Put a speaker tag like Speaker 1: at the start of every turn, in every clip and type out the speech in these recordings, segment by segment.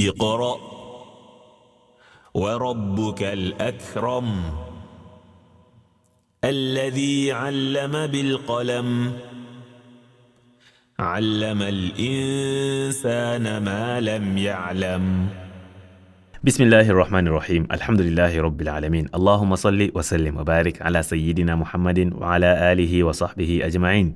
Speaker 1: اقرأ وربك الأكرم الذي علم بالقلم علم الإنسان ما لم يعلم.
Speaker 2: بسم الله الرحمن الرحيم. الحمد لله رب العالمين. اللهم صل وسلم وبارك على سيدنا محمد وعلى آله وصحبه أجمعين.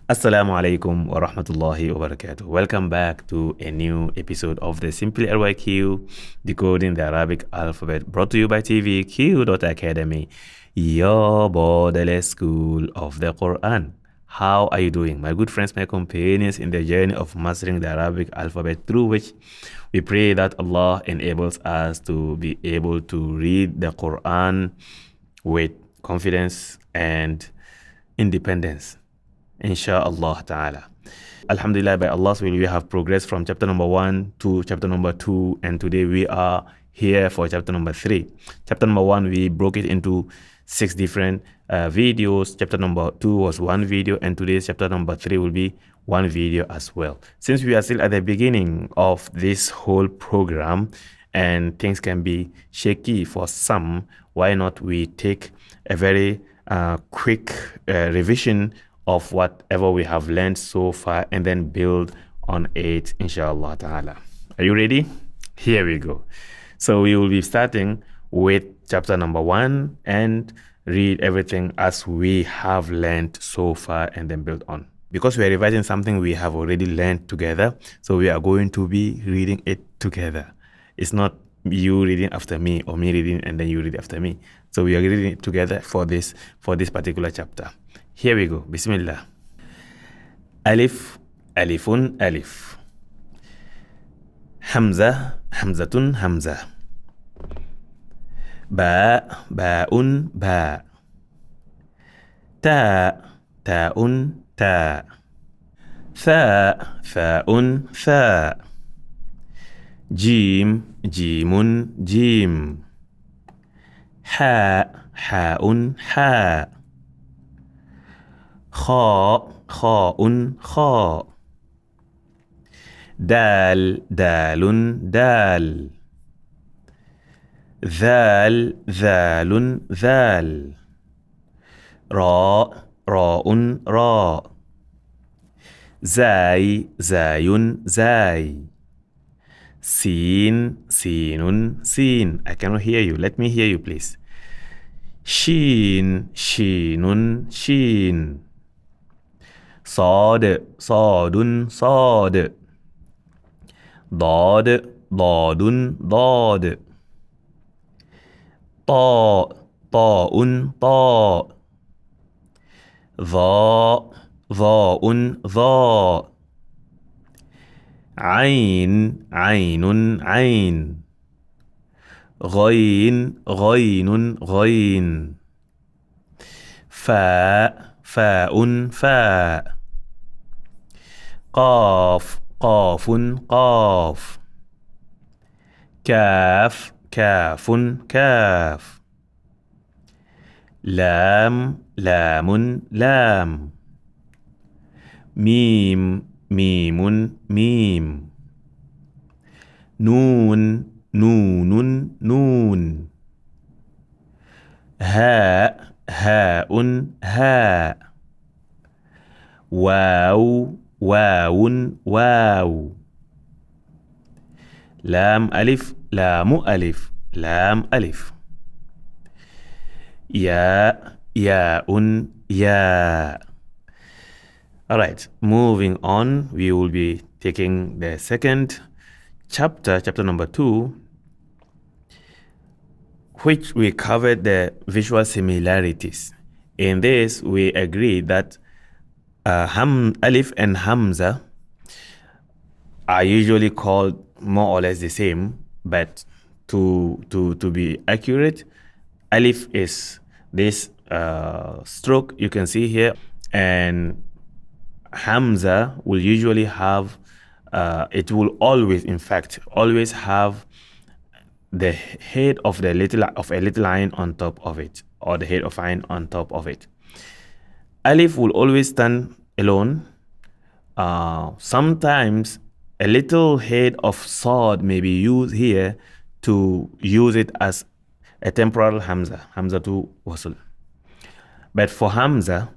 Speaker 2: Assalamu alaikum wa rahmatullahi wa barakatuh. Welcome back to a new episode of the SimplyRYQ, Decoding the Arabic Alphabet, brought to you by TVQ.Academy, your borderless school of the Quran. How are you doing, my good friends, my companions in the journey of mastering the Arabic alphabet, through which we pray that Allah enables us to be able to read the Quran with confidence and independence, inshaAllah ta'ala. Alhamdulillah, by Allah's will, we have progressed from chapter number 1 to chapter number 2, and today we are here for chapter number 3. Chapter number 1, we broke it into 6 different videos. Chapter number 2 was 1 video, and today's chapter number 3 will be 1 video as well. Since we are still at the beginning of this whole program and things can be shaky for some, why not we take a very quick revision of whatever we have learned so far and then build on it, inshallah ta'ala. Are you ready? Here we go. So we will be starting with chapter number 1 and read everything as we have learned so far and then build on. Because we are revising something we have already learned together, so we are going to be reading it together. It's not you reading after me or me reading and then you read after me. So we are reading it together for this particular chapter. Here we go. Bismillah. Alif, alifun, alif. Hamza, hamzatun, hamza. Ba, ba'un, ba. Ta, ta'un, ta. Tha, tha'un, tha. Jim, jimun, jim. Ha, ha'un, ha. خاء خاء خاء دال دال دال ذال ذال ذال راء راء راء زاي زاي زاي سين سين سين. I cannot hear you. Let me hear you, please. شين شين شين. صاد صاد صاد. ضاد ضاد ضاد. طاء طاء طاء. ظاء ظاء ظاء. عين عين عين. غين غين غين. فاء فاء فاء. قاف قاف قاف. كاف كاف كاف. لام لام لام. ميم ميم ميم. نون نون نون. هاء هاء هاء. واو واو واو. لام ألف لام ألف لام ألف. ياء ياء ياء. Alright, moving on, we will be taking the second chapter number 2, which we covered the visual similarities. In this, we agreed that Alif and Hamza are usually called more or less the same, but to be accurate, Alif is this stroke you can see here, and Hamza will usually have, it will always, in fact, always have the head of a little line on top of it, or the head of line on top of it. Alif will always stand alone. Sometimes a little head of sword may be used here to use it as a temporal Hamza, Hamza to wasl. But for Hamza,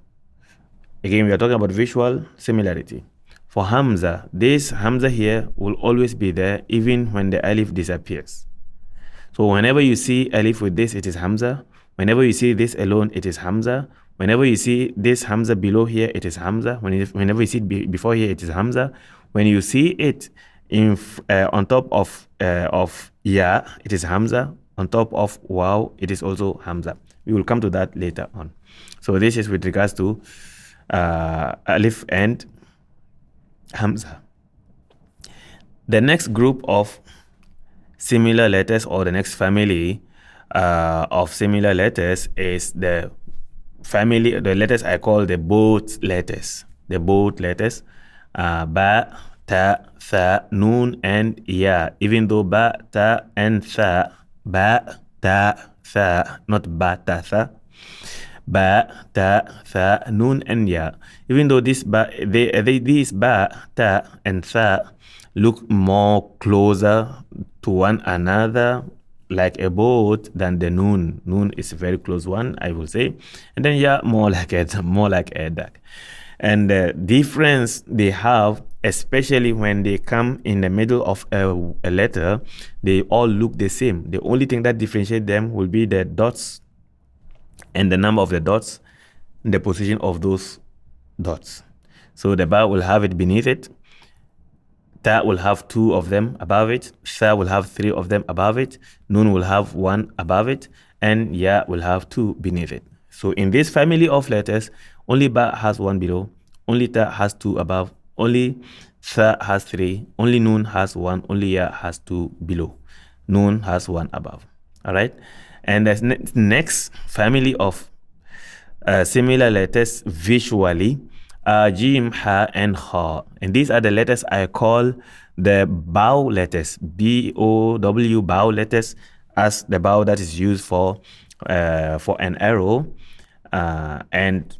Speaker 2: again, we are talking about visual similarity. For Hamza, this Hamza here will always be there even when the alif disappears. So whenever you see alif with this, it is Hamza. Whenever you see this alone, it is Hamza. Whenever you see this Hamza below here, it is Hamza. Whenever you see it before here, it is Hamza. When you see it on top of Ya, it is Hamza. On top of Waw, it is also Hamza. We will come to that later on. So this is with regards to alif and Hamza. The next group of similar letters, or the next family of similar letters, is the letters I call the both letters. The both letters, ba, ta, tha, noon, and ya. Even though ba, ta, and tha, ba, ta, tha, not ba, ta, tha. Ba, ta, tha, noon, and ya. Even though these ba, ta, and tha look more closer to one another, like a boat, than the noon. Noon is a very close one, I will say. And then ya, more like a duck. And the difference they have, especially when they come in the middle of a letter, they all look the same. The only thing that differentiates them will be the dots and the number of the dots, the position of those dots. So the ba will have it beneath it, ta will have 2 of them above it, tha will have 3 of them above it, noon will have 1 above it, and ya will have 2 beneath it. So in this family of letters, only ba has 1 below, only ta has 2 above, only tha has 3, only noon has 1, only ya has 2 below. Noon has 1 above. All right. And the next family of similar letters visually are jim, ha, and kha. And these are the letters I call the bow letters, B-O-W, bow letters, as the bow that is used for an arrow. And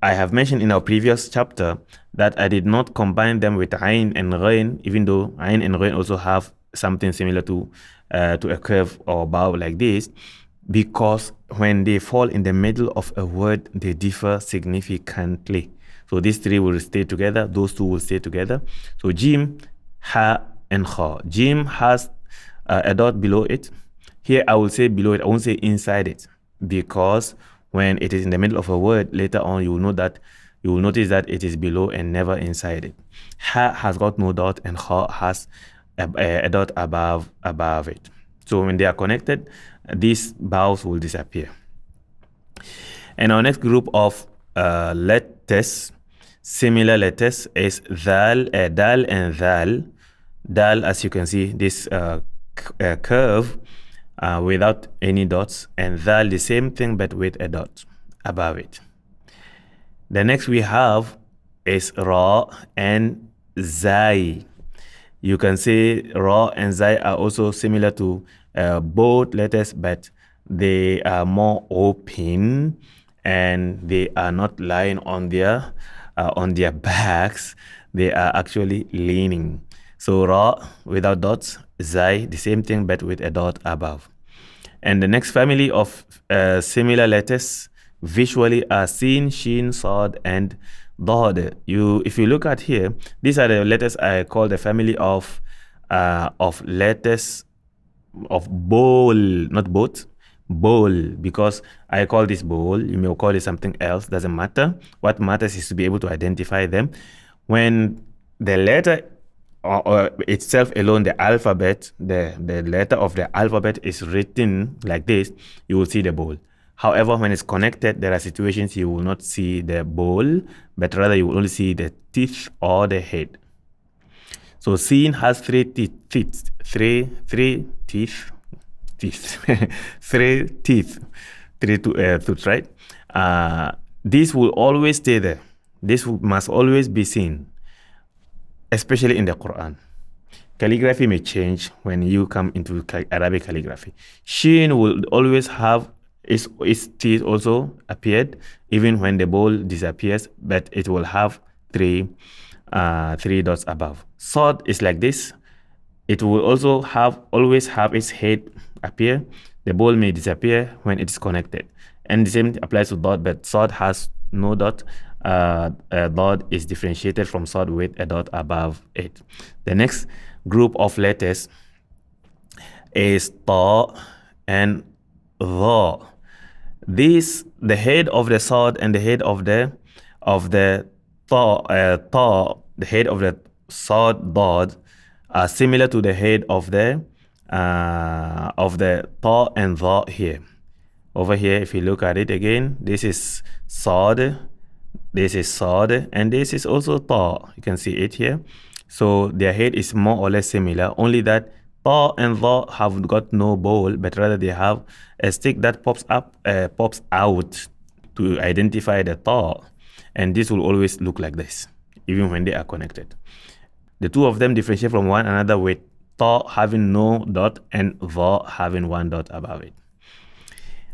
Speaker 2: I have mentioned in our previous chapter that I did not combine them with ayn and ghain, even though ayn and ghain also have something similar to a curve or bow like this, because when they fall in the middle of a word, they differ significantly. So these 3 will stay together, those 2 will stay together. So jim, ha, and kha. Jim has a dot below it. Here I will say below it, I won't say inside it, because when it is in the middle of a word, later on you will notice that it is below and never inside it. Ha has got no dot, and kha has a dot above it. So when they are connected, these vowels will disappear. And our next group of letters, similar letters, is dal, dal, and dhal. Dal, as you can see, this curve without any dots, and dhal, the same thing but with a dot above it. The next we have is ra and zai. You can say ra and zai are also similar to both letters, but they are more open and they are not lying on their backs. They are actually leaning. So ra without dots, zai the same thing but with a dot above. And the next family of similar letters visually are sin, shin, sad, and dad. If you look at here, these are the letters I call the family of letters of bowl, not boat, bowl, because I call this bowl. You may call it something else, doesn't matter. What matters is to be able to identify them. When the letter or itself alone, the alphabet, the letter of the alphabet is written like this, you will see the bowl. However, when it's connected, there are situations you will not see the bowl, but rather you will only see the teeth or the head. So sin has 3 teeth, three teeth, 3 teeth, 3 tooths, right? This will always stay there. This must always be seen, especially in the Quran. Calligraphy may change when you come into Arabic calligraphy. Shin will always have its teeth also appeared, even when the bowl disappears, but it will have 3 three dots above. Sod is like this. It will also always have its head appear. The ball may disappear when it is connected. And the same applies to dot, but sod has no dot. Dot is differentiated from sod with a dot above it. The next group of letters is ta and dha. The head of the sod and the head of the the head of the sod dot are similar to the head of the ta and dha here. Over here, if you look at it again, this is sod, this is sod, and this is also ta. You can see it here. So their head is more or less similar, only that ta and dha have got no ball, but rather they have a stick that pops out to identify the ta. And this will always look like this, even when they are connected. The two of them differentiate from one another with ta having no dot and dha having one dot above it.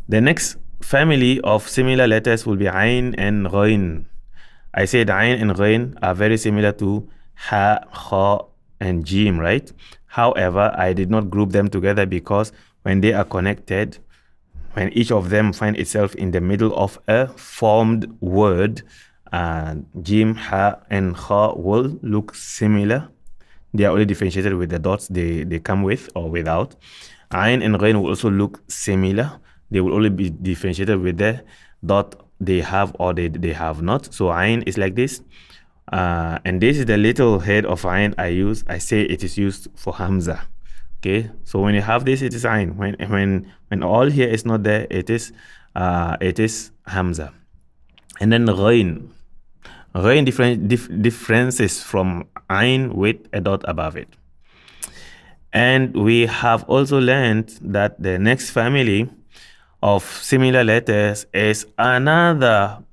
Speaker 2: The next family of similar letters will be ayn and ghayn. I said ayn and ghayn are very similar to ha, kha, and jim, right? However, I did not group them together because when they are connected, when each of them find itself in the middle of a formed word, jim, ha, and kha will look similar. They are only differentiated with the dots they come with or without. Ayn and ghayn will also look similar. They will only be differentiated with the dot they have or they have not. So ayn is like this. And this is the little head of ayn I use. I say it is used for hamza. Okay, so when you have this, it is ayn. When all here is not there, it is hamza. And then ghayn. Ghayn differences from ayn with a dot above it. And we have also learned that the next family of similar letters is another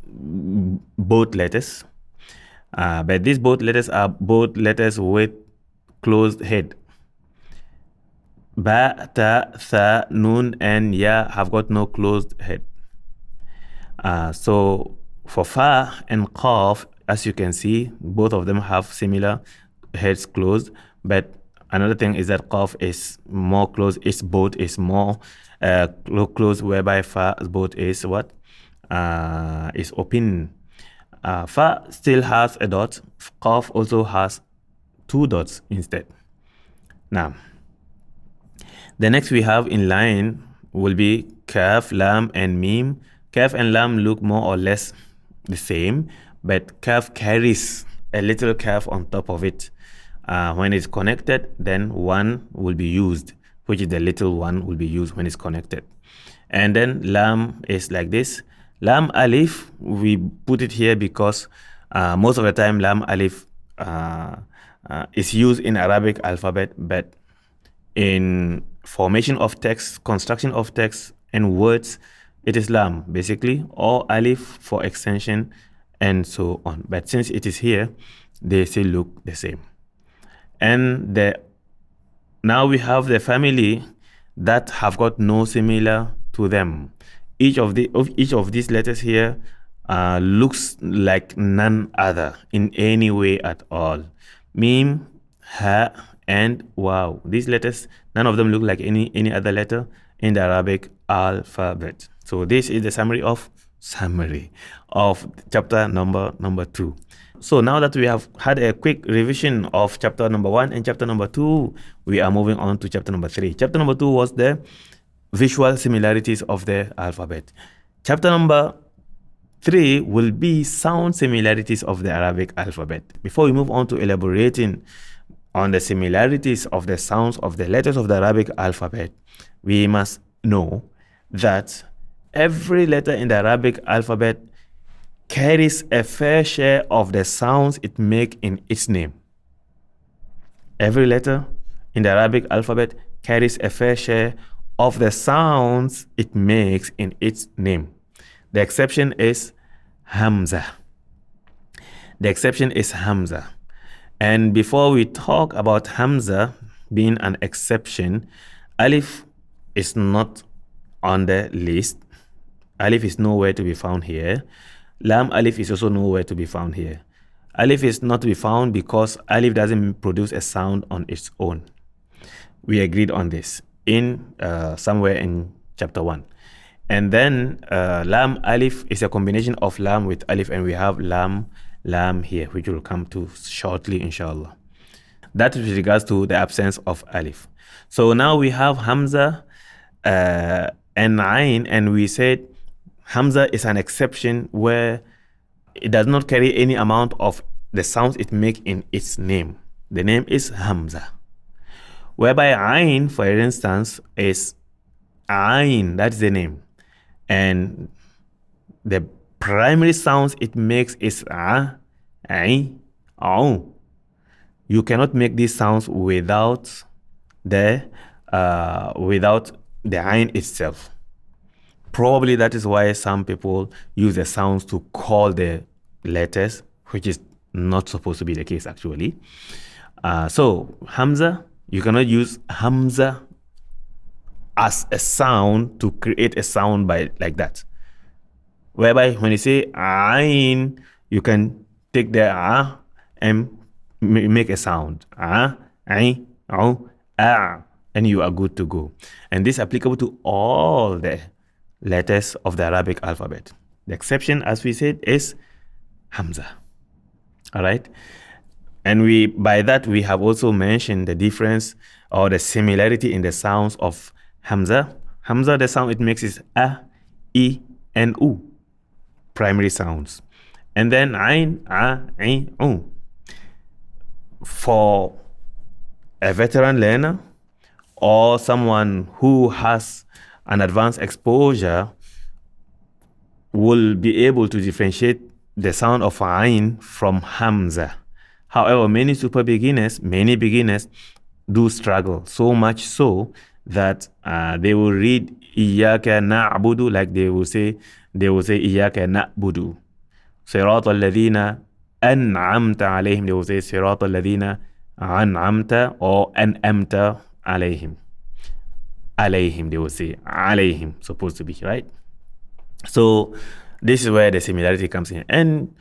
Speaker 2: both letters. But these both letters are both letters with closed head. Ba, ta, tha, nun, and ya have got no closed head. So for fa and qaf, as you can see, both of them have similar heads closed. But another thing is that qaf is more closed. Its both is more closed, whereby fa both is what? Is open. Fa still has a dot. Qaf also has two dots instead. Now, the next we have in line will be kaf, lam, and mim. Kaf and lam look more or less the same, but kaf carries a little kaf on top of it. When it's connected, then one will be used, which is the little one will be used when it's connected. And then lam is like this. Lam alif, we put it here because most of the time lam alif is used in Arabic alphabet, but in formation of text, construction of text, and words, it is lam basically, or alif for extension, and so on. But since it is here, they still look the same. And now we have the family that have got no similar to them. Each of these letters here looks like none other in any way at all. Mim, ha, and waw. These letters, none of them look like any other letter in the Arabic alphabet. So this is the summary of chapter number 2. So now that we have had a quick revision of chapter number 1 and chapter number 2, we are moving on to chapter number 3. Chapter number 2 was the visual similarities of the alphabet. Chapter number 3 will be sound similarities of the Arabic alphabet. Before we move on to elaborating on the similarities of the sounds of the letters of the Arabic alphabet, we must know that every letter in the Arabic alphabet carries a fair share of the sounds it makes in its name. Every letter in the Arabic alphabet carries a fair share of the sounds it makes in its name. The exception is Hamza. The exception is Hamza. And before we talk about Hamza being an exception, Alif is not on the list. Alif is nowhere to be found here. Lam Alif is also nowhere to be found here. Alif is not to be found because alif doesn't produce a sound on its own. We agreed on this in somewhere in chapter 1. And then lam alif is a combination of lam with alif, and we have lam here, which we'll come to shortly, inshallah. That is with regards to the absence of alif. So now we have hamza and ayn, and we said hamza is an exception where it does not carry any amount of the sounds it makes in its name. The name is hamza. Whereby ayn, for instance, is ayn, that's the name. And the primary sounds it makes is a, au. You cannot make these sounds without the ayn itself. Probably that is why some people use the sounds to call the letters, which is not supposed to be the case actually. So hamza, you cannot use hamza as a sound to create a sound by like that. Whereby when you say ayn, you can take the a and make a sound. Ayn, au, a, and you are good to go. And this is applicable to all the letters of the Arabic alphabet. The exception, as we said, is hamza. All right. And by that we have also mentioned the difference or the similarity in the sounds of hamza. Hamza, the sound it makes is a, e, and u, primary sounds. And then ayn, a, ayn, u. For a veteran learner or someone who has an advanced exposure will be able to differentiate the sound of ayn from hamza. However, many beginners do struggle, so much so that they will read iyyaka na'budu, like they will say iyyaka na'budu. Sirata alladhina an'amta alayhim, they will say sirata alladhina an'amta or an'amta alayhim. Alayhim, they will say alayhim, supposed to be, right? So this is where the similarity comes in. And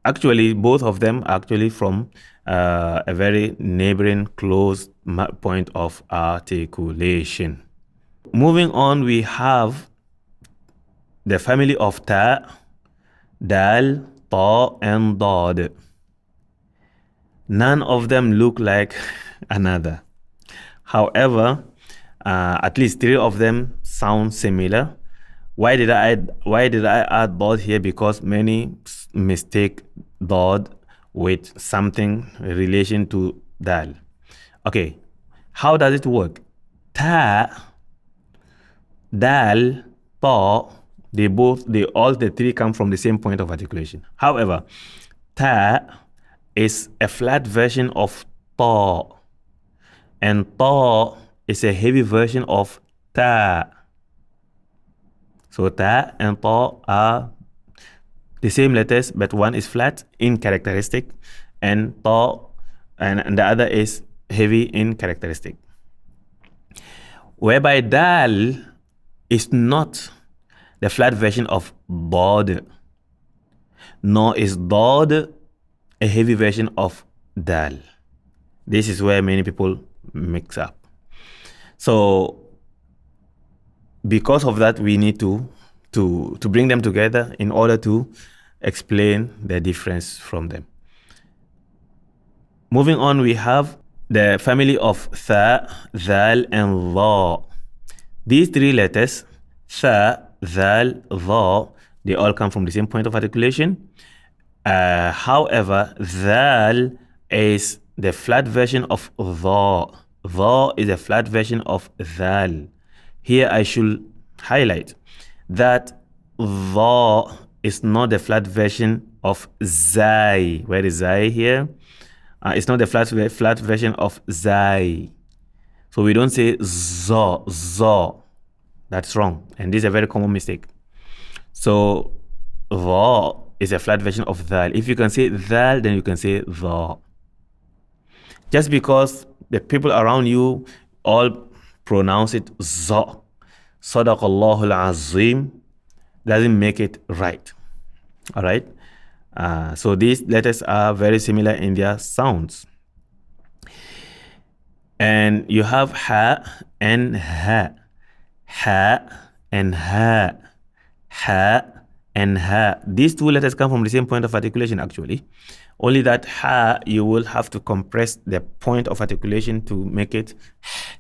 Speaker 2: actually, both of them are actually from a very neighboring close point of articulation. Moving on, we have the family of ta, dal, ta, and dad. None of them look like another. However, at least 3 of them sound similar. Why did I add dad here? Because many mistake dad with something in relation to dal. Okay, how does it work? Ta, dal, ta, all the 3 come from the same point of articulation. However, ta is a flat version of ta, and ta is a heavy version of ta. So ta and ta are the same letters, but one is flat in characteristic, and ta and the other is heavy in characteristic. Whereby dal is not the flat version of dad, nor is dad a heavy version of dal. This is where many people mix up. So because of that, we need to bring them together in order to explain the difference from them. Moving on, we have the family of tha, dhal, and dha. These 3 letters, tha, dhal, dha, they all come from the same point of articulation. However, dhal is the flat version of dha. Dha is a flat version of dhal. Here I should highlight that dha is not the flat version of zai. Where is zai here? It's not the flat version of zai. So we don't say za. That's wrong. And this is a very common mistake. So dha is a flat version of dhal. If you can say dhal, then you can say dha. Just because the people around you all pronounce it za, Sadaqallahu al-Azim, doesn't make it right. All right. So these letters are very similar in their sounds. And you have ha and ha, ha and ha, ha and ha. These two letters come from the same point of articulation actually. Only that ha, you will have to compress the point of articulation to make it h.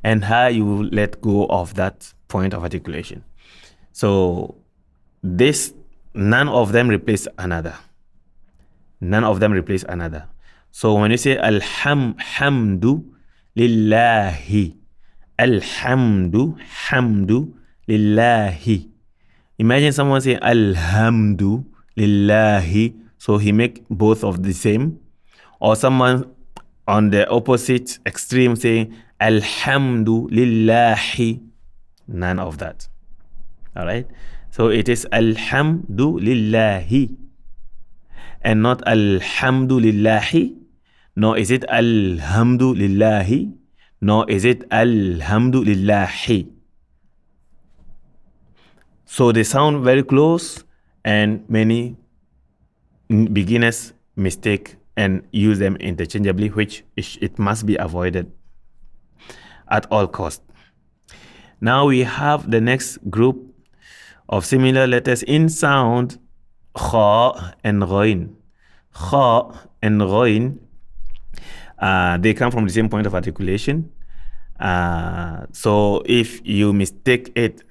Speaker 2: And ha, you will let go of that point of articulation. So this, none of them replace another. None of them replace another. So when you say alhamdu lillahi, alhamdu, hamdu lillahi. Imagine someone saying alhamdu lillahi, so he make both of the same. Or someone on the opposite extreme saying alhamdu lillahi. None of that. All right. So it is alhamdu lillahi and not alhamdulillahi, nor is it alhamdulillahi, nor is it alhamdulillahi. So they sound very close, and many beginners mistake and use them interchangeably, which it must be avoided at all costs. Now we have the next group of similar letters in sound, kha and ghain. Kha and ghain, they come from the same point of articulation. So if you mistake it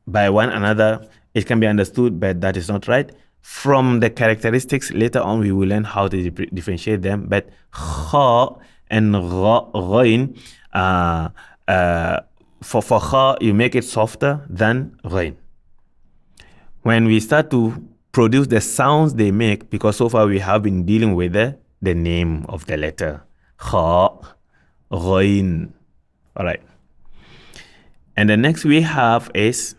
Speaker 2: by one another, it can be understood, but that is not right. From the characteristics, later on we will learn how to differentiate them. But kha and ghain, for kha, you make it softer than ghain. When we start to produce the sounds they make, because so far we have been dealing with the name of the letter. Kha, ghain. All right. And the next we have is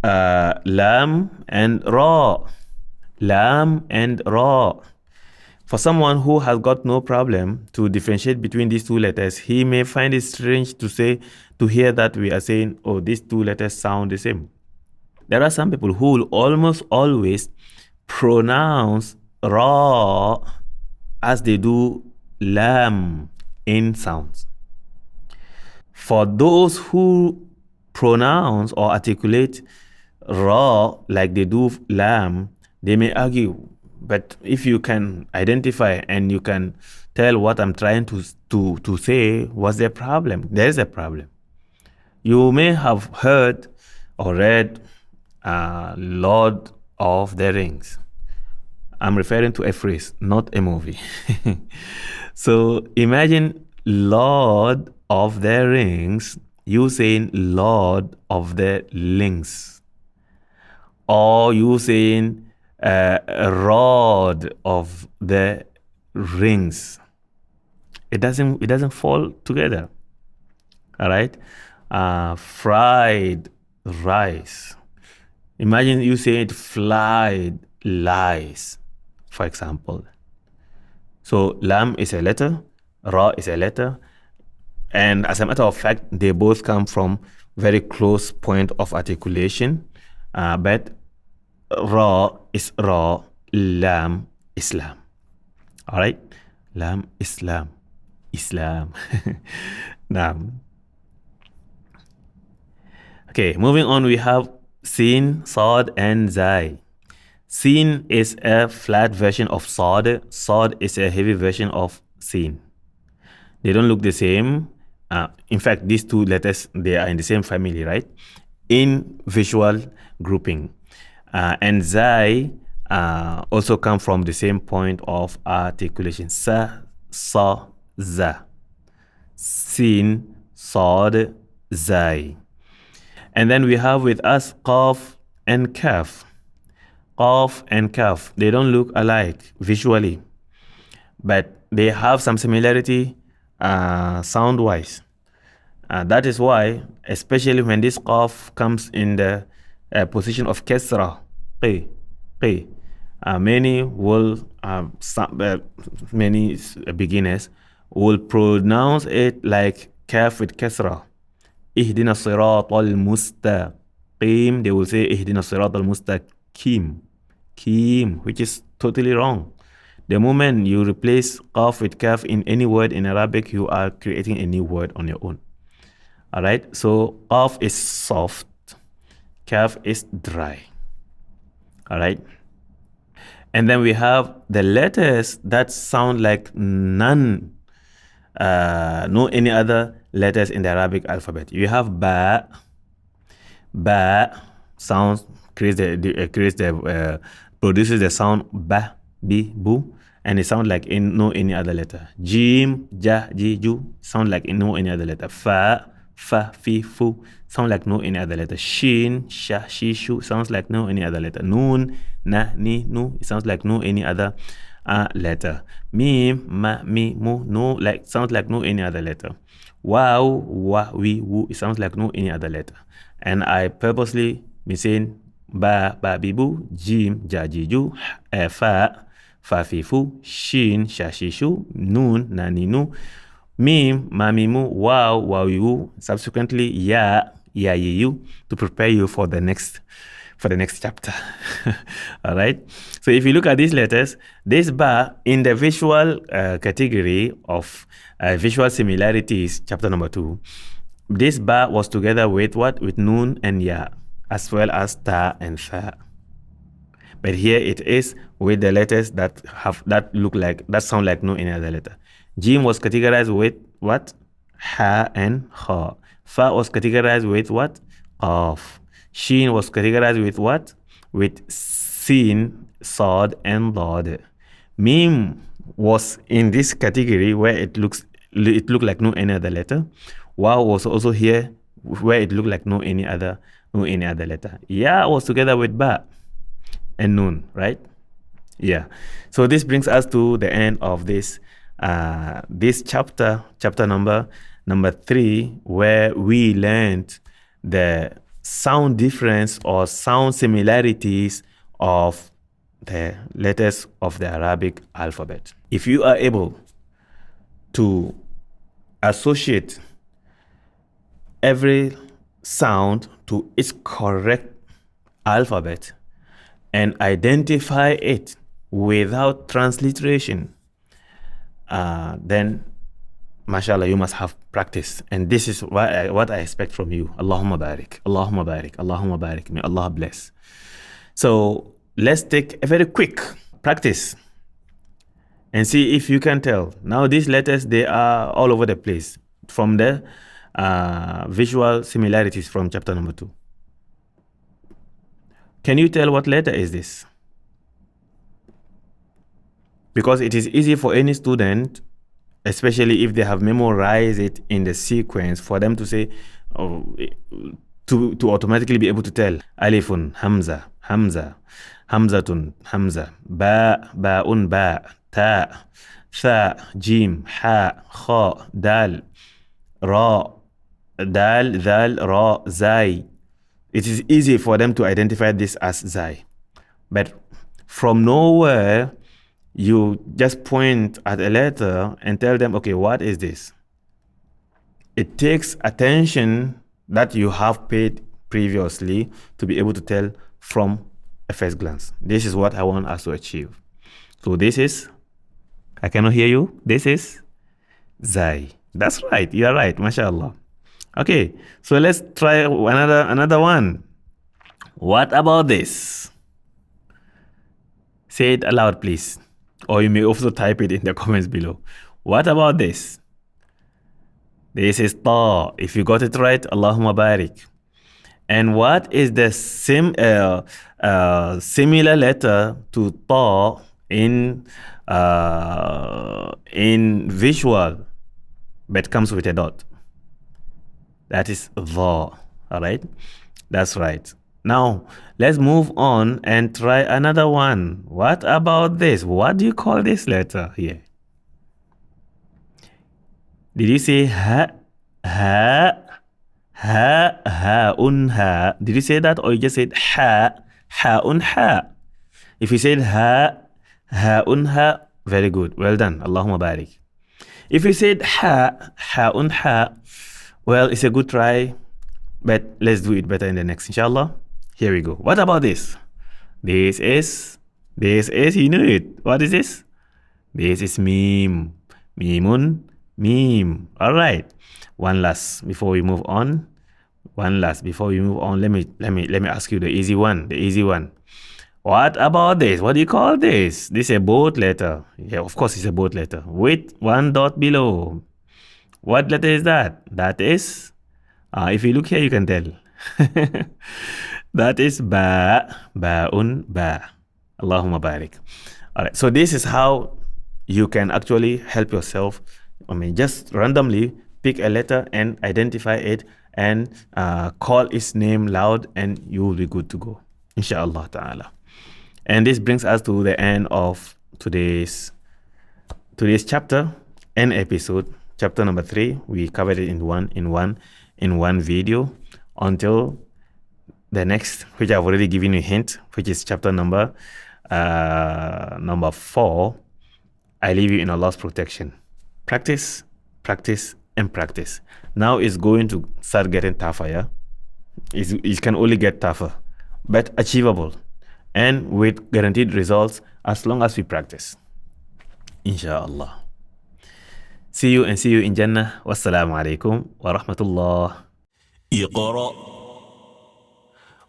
Speaker 2: lam and ra. Lam and ra. For someone who has got no problem to differentiate between these two letters, he may find it strange to hear that we are saying, oh, these two letters sound the same. There are some people who will almost always pronounce ra as they do lam in sounds. For those who pronounce or articulate ra like they do lam, they may argue, but if you can identify and you can tell what I'm trying to say, what's the problem? There is a problem. You may have heard or read Lord of the Rings. I'm referring to a phrase, not a movie. So imagine Lord of the Rings, you saying Lord of the Links, or you saying Rod of the Rings. It doesn't fall together. All right. Fried rice. Imagine you saying it flied lies, for example. So lam is a letter, ra is a letter, and as a matter of fact, they both come from very close point of articulation, but ra is ra, lam is lam. All right, lam Islam, Islam. Nam. Okay, moving on, we have sin, sad, and zai. Sin is a flat version of sad. Sad is a heavy version of sin. They don't look the same. In fact, these two letters, they are in the same family, right? In visual grouping. And zai also come from the same point of articulation. Sa, sa, za. Sin, sad, zai. And then we have with us qaf and kaf. Qaf and kaf, they don't look alike visually, but they have some similarity sound-wise. That is why, especially when this qaf comes in the position of kesra, qi, many beginners will pronounce it like kaf with kesra. Ihdina sirat al-mustaqim. They will say Ihdina sirat al-mustaqim. Kim, which is totally wrong. The moment you replace qaf with kaf in any word in Arabic, you are creating a new word on your own. All right, so qaf is soft, kaf is dry. All right, and then we have the letters that sound like none, no any other letters in the Arabic alphabet. You have ba. Ba sounds produces the sound ba, bi, bu, and it sounds like in no any other letter. Jim, ja, ji, ju sound like in no any other letter. Fa, fi, fu sound like no any other letter. Shin, sha, shi, shu sounds like no any other letter. Noon, na, ni, nu it sounds like no any other letter. Mim, ma, mi, mu, no like sounds like no any other letter. Wow, wa, wi, wu it sounds like no any other letter. And I purposely been saying ba, bi, bu, jim, ja, ji, ju, fa, fi, fu, shin, sha, shi, shu, noon, na, ni, nu, mim, ma, mi, mu, wow, wu, subsequently ya, yi, you, to prepare you for the next chapter. All right. So if you look at these letters, this ba in the visual category of visual similarities, chapter number 2, this ba was together with what? With noon and ya, as well as ta and tha. But here it is with the letters that sound like no any other letter. Jim was categorized with what? Ha and ha. Fa was categorized with what? Qaf. Shin was categorized with what? With sin, sod, and dad. Mim was in this category where it looked like no any other letter. Wow was also here where it looked like no any other letter. Ya was together with ba and noon, right? Yeah. So this brings us to the end of this chapter number 3, where we learned the sound difference or sound similarities of the letters of the Arabic alphabet. If you are able to associate every sound to its correct alphabet and identify it without transliteration, then mashallah, you must have practice. And this is what I expect from you. Allahumma barik, Allahumma barik, Allahumma barik. May Allah bless. So let's take a very quick practice and see if you can tell. Now these letters, they are all over the place from the visual similarities from chapter number 2. Can you tell what letter is this? Because it is easy for any student, especially if they have memorized it in the sequence, for them to say, to automatically be able to tell. Alifun, hamza, hamza, hamzatun, hamza, ba'un, ba, ta, tha, jim, ha, kha, dal, ra, dal, dhal, ra, zai. It is easy for them to identify this as zai. But from nowhere, you just point at a letter and tell them, okay, what is this? It takes attention that you have paid previously to be able to tell from a first glance. This is what I want us to achieve. So this is, I cannot hear you. This is zai. That's right. You are right. MashaAllah. Okay. So let's try another one. What about this? Say it aloud, please. Or you may also type it in the comments below. What about this? This is ta. If you got it right, Allahumma barik. And what is the similar letter to ta in visual, but comes with a dot? That is dha. All right, that's right. Now let's move on and try another one. What about this? What do you call this letter here? Did you say ha, ha, ha, ha, un, ha? Did you say that, or you just said ha, ha, un, ha? If you said ha, ha, un, ha, very good. Well done. Allahumma barik. If you said ha, ha, un, ha, well, it's a good try, but let's do it better in the next, inshallah. Here we go. What about this? This is This is, you know it. What is this? This is meme. Memun, meme. All right. One last before we move on. Let me ask you the easy one. The easy one. What about this? What do you call this? This is a bold letter. Yeah, of course it's a bold letter. With one dot below. What letter is that? That is, if you look here, you can tell. That is ba, ba'un, ba. Allahumma barik. All right, so this is how you can actually help yourself. I mean, just randomly pick a letter and identify it and call its name loud, and you will be good to go, inshallah ta'ala. And this brings us to the end of today's chapter and episode. Chapter number 3, we covered it in one video. Until the next, which I've already given you a hint, which is chapter number 4, I leave you in Allah's protection. Practice, practice, and practice. Now it's going to start getting tougher, yeah? It can only get tougher, but achievable, and with guaranteed results as long as we practice. Inshallah. See you in Jannah. Wassalamu alaikum wa rahmatullah.
Speaker 1: اقرأ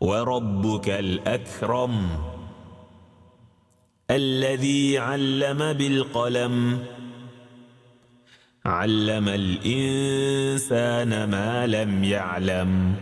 Speaker 1: وربك الأكرم الذي علم بالقلم علم الإنسان ما لم يعلم